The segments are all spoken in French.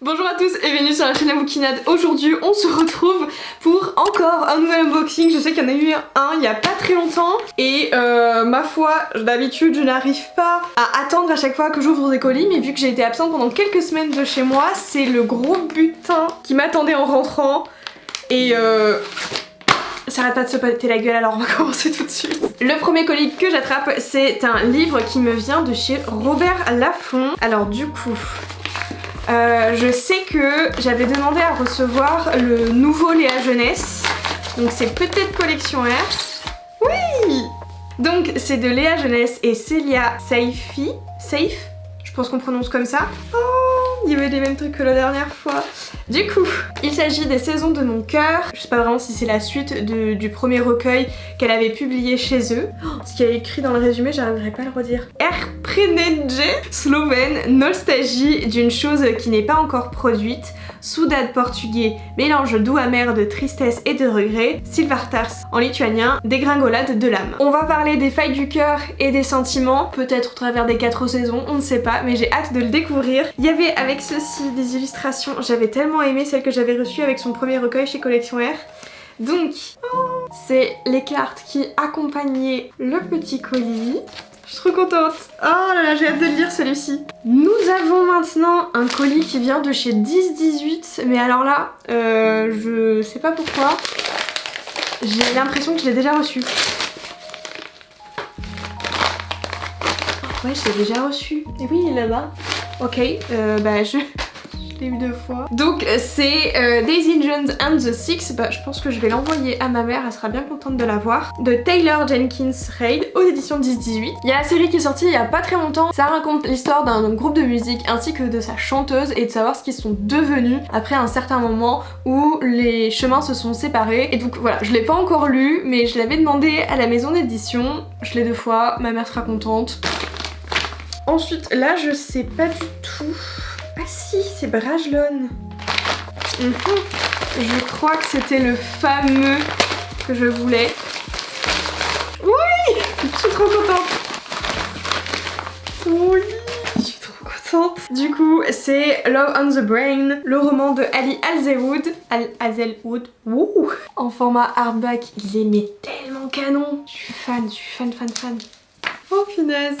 Bonjour à tous et bienvenue sur la chaîne Aboukinade. Aujourd'hui on se retrouve pour encore un nouvel unboxing. Je sais qu'il y en a eu un il y a pas très longtemps et ma foi d'habitude je n'arrive pas à attendre à chaque fois que j'ouvre des colis, mais vu que j'ai été absente pendant quelques semaines de chez moi, c'est le gros butin qui m'attendait en rentrant et ça arrête pas de se péter la gueule, alors on va commencer tout de suite. Le premier colis que j'attrape, c'est un livre qui me vient de chez Robert Laffont. Alors du coup, je sais que j'avais demandé à recevoir le nouveau Léa Jeunesse, donc c'est peut-être collection R. Oui. Donc c'est de Léa Jeunesse et Célia Saifi. Safe, je pense qu'on prononce comme ça. Oh, il y avait les mêmes trucs que la dernière fois. Du coup, il s'agit des Saisons de mon cœur. Je sais pas vraiment si c'est la suite du premier recueil qu'elle avait publié chez eux. Ce qu'il y a écrit dans le résumé, j'arriverai pas à le redire. Erpreneđe, slovène, nostalgie d'une chose qui n'est pas encore produite. Soudade portugais, mélange doux amer de tristesse et de regret. Silvartars en lituanien, dégringolade de l'âme. On va parler des failles du cœur et des sentiments, peut-être au travers des 4 saisons, on ne sait pas, mais j'ai hâte de le découvrir. Il y avait avec ceci des illustrations, j'avais tellement aimé celle que j'avais reçue avec son premier recueil chez Collection R. Donc, c'est les cartes qui accompagnaient le petit colis. Je suis trop contente. Oh là là, j'ai hâte de le lire celui-ci. Nous avons maintenant un colis qui vient de chez 10-18. Mais alors là, je sais pas pourquoi. J'ai l'impression que je l'ai déjà reçu. Ouais, je l'ai déjà reçu. Et oui, il est là-bas. Ok, bah je l'ai eu 2 fois. Donc c'est Daisy Jones and the Six. Bah je pense que je vais l'envoyer à ma mère, elle sera bien contente de l'avoir. De Taylor Jenkins Reid aux éditions 10-18. Il y a la série qui est sortie il y a pas très longtemps. Ça raconte l'histoire d'un groupe de musique ainsi que de sa chanteuse et de savoir ce qu'ils sont devenus après un certain moment où les chemins se sont séparés. Et donc voilà, je l'ai pas encore lu, mais je l'avais demandé à la maison d'édition. Je l'ai 2 fois, ma mère sera contente. Ensuite, là je sais pas du tout. Ah si, c'est Brajlon. Je crois que c'était le fameux que je voulais. Oui, je suis trop contente. Oui, je suis trop contente. Du coup, c'est Love on the Brain, le roman de Ali Hazelwood. Wouh, en format hardback. Il est mais tellement canon. Je suis fan. Oh punaise.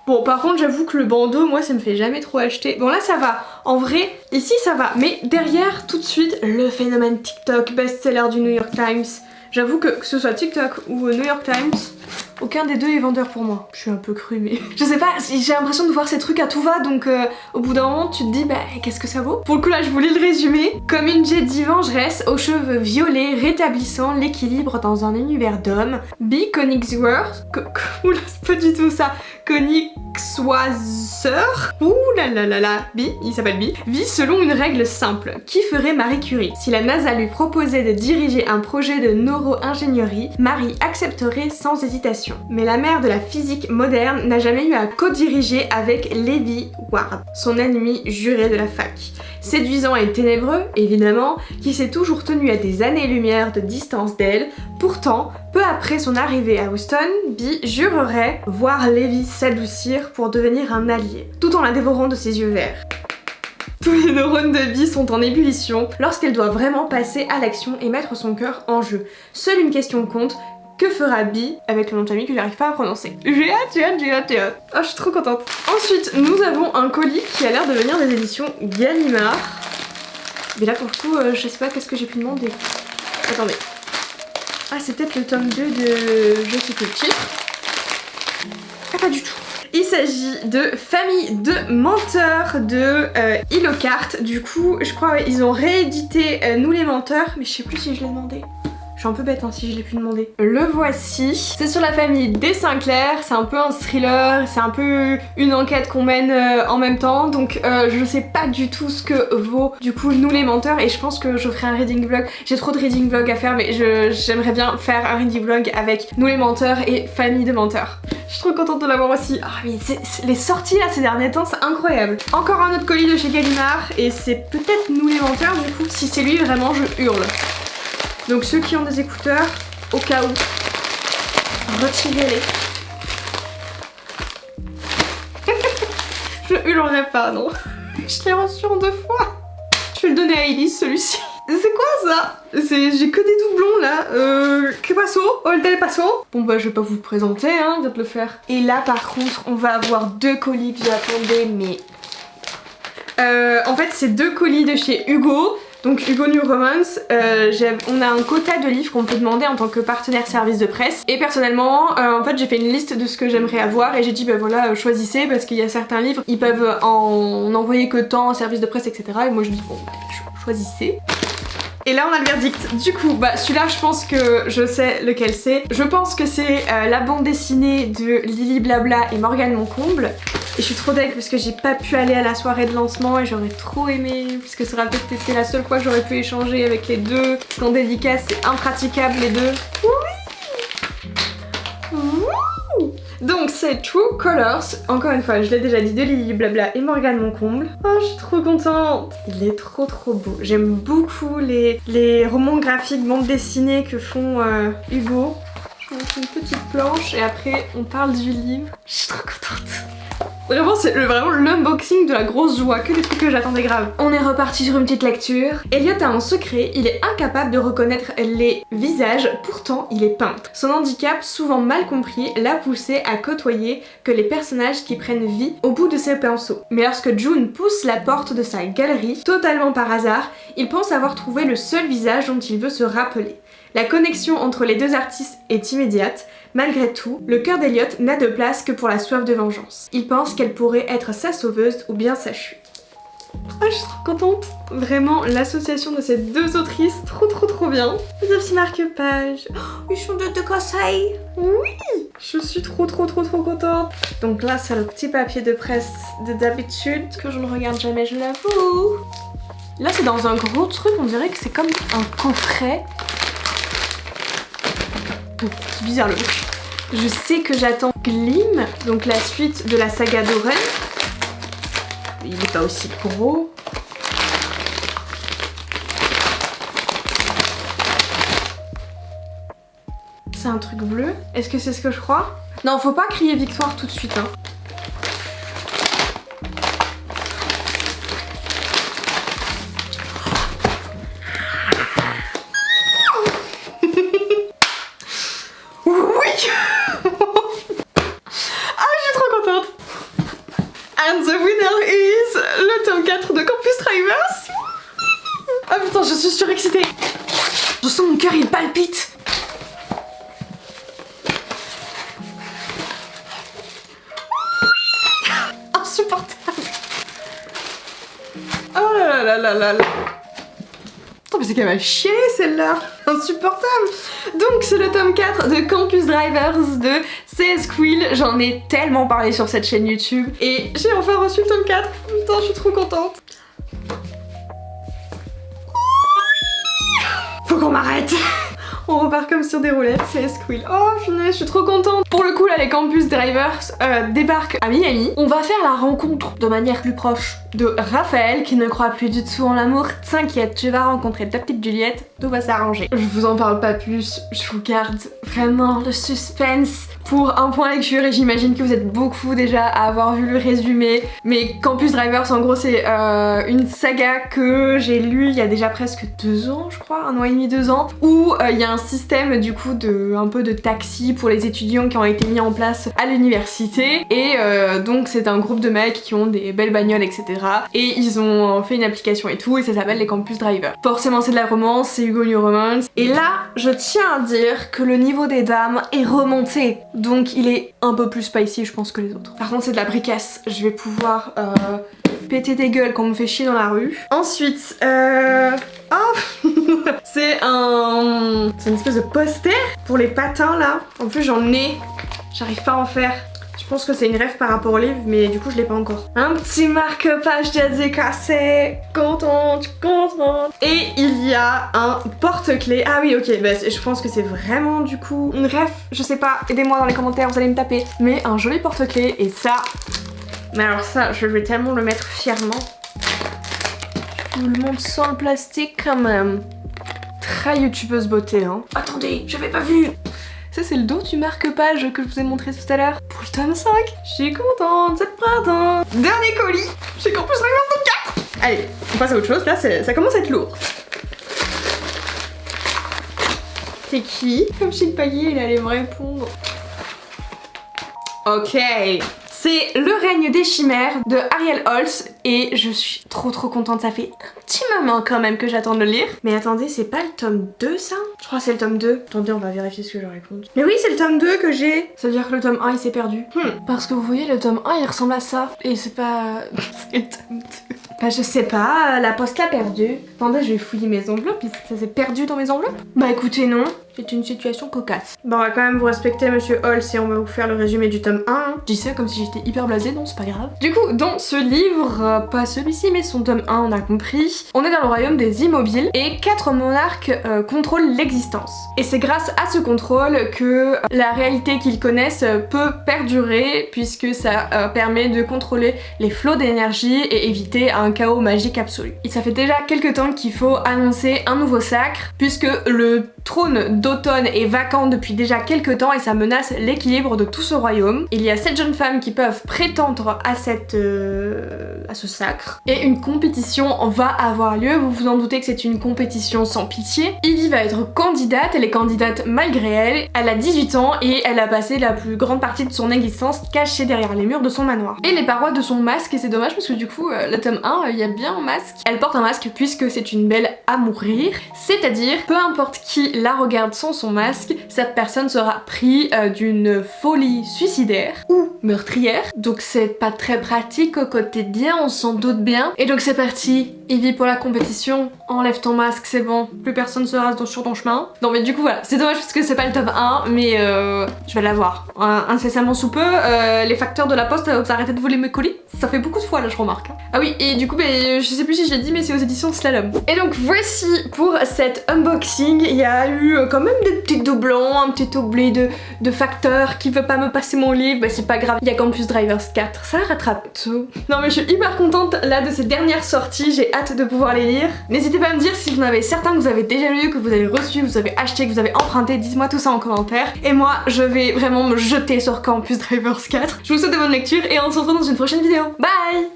Bon, par contre, j'avoue que le bandeau, moi, ça me fait jamais trop acheter. Bon, là, ça va. En vrai, ici, ça va. Mais derrière, tout de suite, le phénomène TikTok, best-seller du New York Times. J'avoue que ce soit TikTok ou New York Times, aucun des deux est vendeur pour moi. Je suis un peu crue, mais je sais pas, j'ai l'impression de voir ces trucs à tout va, donc au bout d'un moment, tu te dis, bah, qu'est-ce que ça vaut? Pour le coup, là, je vous lis le résumé. Comme une Jedi vengeresse aux cheveux violets, rétablissant l'équilibre dans un univers d'hommes, Bee Königsworth... Oula, c'est pas du tout ça. Königswasser. Ouh là là là là. Bee, il s'appelle Bee, vit selon une règle simple. Qui ferait Marie Curie? Si la NASA lui proposait de diriger un projet de neuro-ingénierie, Marie accepterait sans hésitation. Mais la mère de la physique moderne n'a jamais eu à co-diriger avec Levi Ward, son ennemi juré de la fac. Séduisant et ténébreux, évidemment, qui s'est toujours tenu à des années-lumière de distance d'elle, pourtant, peu après son arrivée à Houston, Bee jurerait voir Levi s'adoucir pour devenir un allié, tout en la dévorant de ses yeux verts. Tous les neurones de Bee sont en ébullition lorsqu'elle doit vraiment passer à l'action et mettre son cœur en jeu. Seule une question compte, que fera Bee avec le nom de famille que j'arrive pas à prononcer? J'ai hâte. Oh, je suis trop contente. Ensuite, nous avons un colis qui a l'air de venir des éditions Gallimard. Mais là, pour le coup, je sais pas qu'est-ce que j'ai pu demander. Attendez. Ah, c'est peut-être le tome 2 de... je sais plus le titre. Ah, pas du tout. Il s'agit de Famille de menteurs de Ilocart. Du coup, je crois ils ont réédité Nous les menteurs, mais je sais plus si je l'ai demandé. Je suis un peu bête hein, si je l'ai pu demander. Le voici. C'est sur la famille des Sinclair, c'est un peu un thriller, c'est un peu une enquête qu'on mène en même temps. Donc je sais pas du tout ce que vaut du coup Nous les menteurs et je pense que je ferai un reading vlog. J'ai trop de reading vlog à faire mais j'aimerais bien faire un reading vlog avec Nous les menteurs et Famille de menteurs. Je suis trop contente de l'avoir aussi. Ah mais les sorties là ces derniers temps c'est incroyable. Encore un autre colis de chez Gallimard et c'est peut-être Nous les menteurs du coup. Si c'est lui vraiment je hurle. Donc ceux qui ont des écouteurs, au cas où, retirez-les. Je hurlerai pas, non. Je l'ai reçu en 2 fois. Je vais le donner à Elise celui-ci. C'est quoi ça? J'ai que des doublons là. Que passo? Holdel passo? Bon bah je vais pas vous le présenter, hein, viens de le faire. Et là par contre on va avoir 2 colis que j'attendais mais... en fait c'est 2 colis de chez Hugo. Donc Hugo New Romance, on a un quota de livres qu'on peut demander en tant que partenaire service de presse. Et personnellement, en fait j'ai fait une liste de ce que j'aimerais avoir et j'ai dit bah voilà choisissez parce qu'il y a certains livres, ils peuvent en envoyer que tant en service de presse etc. Et moi je dis bon bah choisissez. Et là on a le verdict. Du coup bah celui-là je pense que je sais lequel c'est. Je pense que c'est la bande dessinée de Lily Blabla et Morgane Moncomble. Et je suis trop deg parce que j'ai pas pu aller à la soirée de lancement et j'aurais trop aimé puisque ça aurait peut-être été la seule fois que j'aurais pu échanger avec les deux. Parce qu'en dédicace c'est impraticable les deux. Oui. Donc c'est True Colors, encore une fois je l'ai déjà dit, de Lily Blabla et Morgane Moncomble. Oh je suis trop contente. Il est trop beau. J'aime beaucoup les romans graphiques, bandes dessinées que font Hugo. Je vous montre une petite planche et après on parle du livre. Je suis trop contente. Vraiment c'est vraiment l'unboxing de la grosse joie, que des trucs que j'attendais grave. On est reparti sur une petite lecture. Elliot a un secret, il est incapable de reconnaître les visages, pourtant il est peintre. Son handicap, souvent mal compris, l'a poussé à côtoyer que les personnages qui prennent vie au bout de ses pinceaux. Mais lorsque June pousse la porte de sa galerie, totalement par hasard, il pense avoir trouvé le seul visage dont il veut se rappeler. La connexion entre les deux artistes est immédiate. Malgré tout, le cœur d'Elliot n'a de place que pour la soif de vengeance. Il pense qu'elle pourrait être sa sauveuse ou bien sa chute. Oh, je suis trop contente. Vraiment, l'association de ces deux autrices, trop bien. Les petits marque-pages. Oh, ils sont de conseils. Oui. Je suis trop contente. Donc là, c'est le petit papier de presse de d'habitude que je ne regarde jamais, je l'avoue. Là, c'est dans un gros truc, on dirait que c'est comme un coffret. Oh, c'est bizarre le truc. Je sais que j'attends Glim, donc la suite de la saga d'Oren. Il est pas aussi gros. C'est un truc bleu. Est-ce que c'est ce que je crois? Non, faut pas crier victoire tout de suite, hein. And the winner is le tome 4 de Campus Drivers. Ah putain, je suis surexcitée. Je sens mon cœur, il palpite. Insupportable. Oh là. Attends, mais c'est qu'elle m'a chier celle-là. Insupportable. Donc c'est le tome 4 de Campus Drivers de CS Quill. J'en ai tellement parlé sur cette chaîne YouTube et j'ai enfin reçu le tome 4. Putain, je suis trop contente. Faut qu'on m'arrête. On repart comme sur des roulettes, c'est Squill. Oh je suis trop contente. Pour le coup là les Campus Drivers débarquent à Miami. On va faire la rencontre de manière plus proche de Raphaël qui ne croit plus du tout en l'amour. T'inquiète, tu vas rencontrer ta petite Juliette, tout va s'arranger. Je vous en parle pas plus, je vous garde vraiment le suspense pour un point lecture et j'imagine que vous êtes beaucoup déjà à avoir vu le résumé. Mais Campus Drivers en gros c'est une saga que j'ai lue il y a déjà presque 2 ans je crois, 1 an et demi, 2 ans, où il y a un système du coup un peu de taxi pour les étudiants qui ont été mis en place à l'université et donc c'est un groupe de mecs qui ont des belles bagnoles etc. Et ils ont fait une application et tout et ça s'appelle les Campus Drivers. Forcément c'est de la romance, c'est Hugo New Romance et là je tiens à dire que le niveau des dames est remonté donc il est un peu plus spicy je pense que les autres. Par contre c'est de la bricasse, je vais pouvoir péter des gueules quand on me fait chier dans la rue. Ensuite oh c'est une espèce de poster pour les patins là. En plus j'en ai, j'arrive pas à en faire. Je pense que c'est une rêve par rapport au livre mais du coup je l'ai pas encore. Un petit marque-page dédicacé. Contente. Et il y a un porte-clés. Ah oui ok, bah, je pense que c'est vraiment du coup une rêve. Je sais pas, aidez-moi dans les commentaires, vous allez me taper. Mais un joli porte-clés et ça... Mais alors ça, je vais tellement le mettre fièrement. Je vous le montre sans le plastique quand même. Très youtubeuse beauté hein. Attendez, j'avais pas vu. Ça c'est le dos du marque-page que je vous ai montré tout à l'heure pour le tome 5. Je suis contente, c'est printemps. Dernier colis chez Campus Drivers tome 4. Allez, on passe à autre chose, là ça commence à être lourd. C'est qui? Comme chez le paillet, il allait me répondre. Ok. C'est Le règne des chimères de Ariel Holz et je suis trop contente, ça fait un petit moment quand même que j'attends de le lire. Mais attendez, c'est pas le tome 2 ça? Je crois que c'est le tome 2. Attendez, on va vérifier ce que je raconte. Mais oui, c'est le tome 2 que j'ai. Ça veut dire que le tome 1 il s'est perdu. Parce que vous voyez, le tome 1 il ressemble à ça. Et c'est pas... c'est le tome 2. Bah je sais pas, la poste l'a perdu. Attendez, je vais fouiller mes enveloppes, ça s'est perdu dans mes enveloppes? Bah écoutez non, c'est une situation cocasse. Bon on va quand même vous respecter monsieur Holz et on va vous faire le résumé du tome 1. Je dis ça comme si j'étais hyper blasée, non c'est pas grave. Du coup dans ce livre, pas celui-ci mais son tome 1 on a compris, on est dans le royaume des immobiles et 4 monarques contrôlent l'existence. Et c'est grâce à ce contrôle que la réalité qu'ils connaissent peut perdurer puisque ça permet de contrôler les flots d'énergie et éviter un chaos magique absolu. Et ça fait déjà quelques temps qu'il faut annoncer un nouveau sacre puisque le trône d'automne est vacant depuis déjà quelques temps et ça menace l'équilibre de tout ce royaume. Il y a 7 jeunes femmes qui peuvent prétendre à ce sacre et une compétition va avoir lieu. Vous vous en doutez que c'est une compétition sans pitié. Ivy va être candidate, elle est candidate malgré elle. Elle a 18 ans et elle a passé la plus grande partie de son existence cachée derrière les murs de son manoir. Et les parois de son masque, et c'est dommage parce que du coup le tome 1 il y a bien un masque. Elle porte un masque puisque c'est une belle à mourir, c'est-à-dire peu importe qui la regarde sans son masque, cette personne sera prise d'une folie suicidaire ou meurtrière. Donc c'est pas très pratique au quotidien, on s'en doute bien. Et donc c'est parti, Ivy pour la compétition, enlève ton masque, c'est bon, plus personne sera sur ton chemin. Non mais du coup voilà, c'est dommage parce que c'est pas le tome 1, mais je vais l'avoir incessamment sous peu. Les facteurs de la poste, vous arrêtez de voler mes colis, ça fait beaucoup de fois là je remarque. Ah oui, et du coup je sais plus si je l'ai dit mais c'est aux éditions Slalom. Et donc voici pour cette unboxing, il y a eu quand même des petits doublons, un petit oubli de facteurs qui veut pas me passer mon livre, bah c'est pas grave, il y a Campus Drivers 4, ça rattrape tout. Non mais je suis hyper contente là de ces dernières sorties, j'ai hâte de pouvoir les lire. N'hésitez pas à me dire si vous en avez certains que vous avez déjà lu, que vous avez reçu, que vous avez acheté, que vous avez emprunté, dites-moi tout ça en commentaire. Et moi je vais vraiment me jeter sur Campus Drivers 4. Je vous souhaite de bonnes lectures et on se retrouve dans une prochaine vidéo. Bye!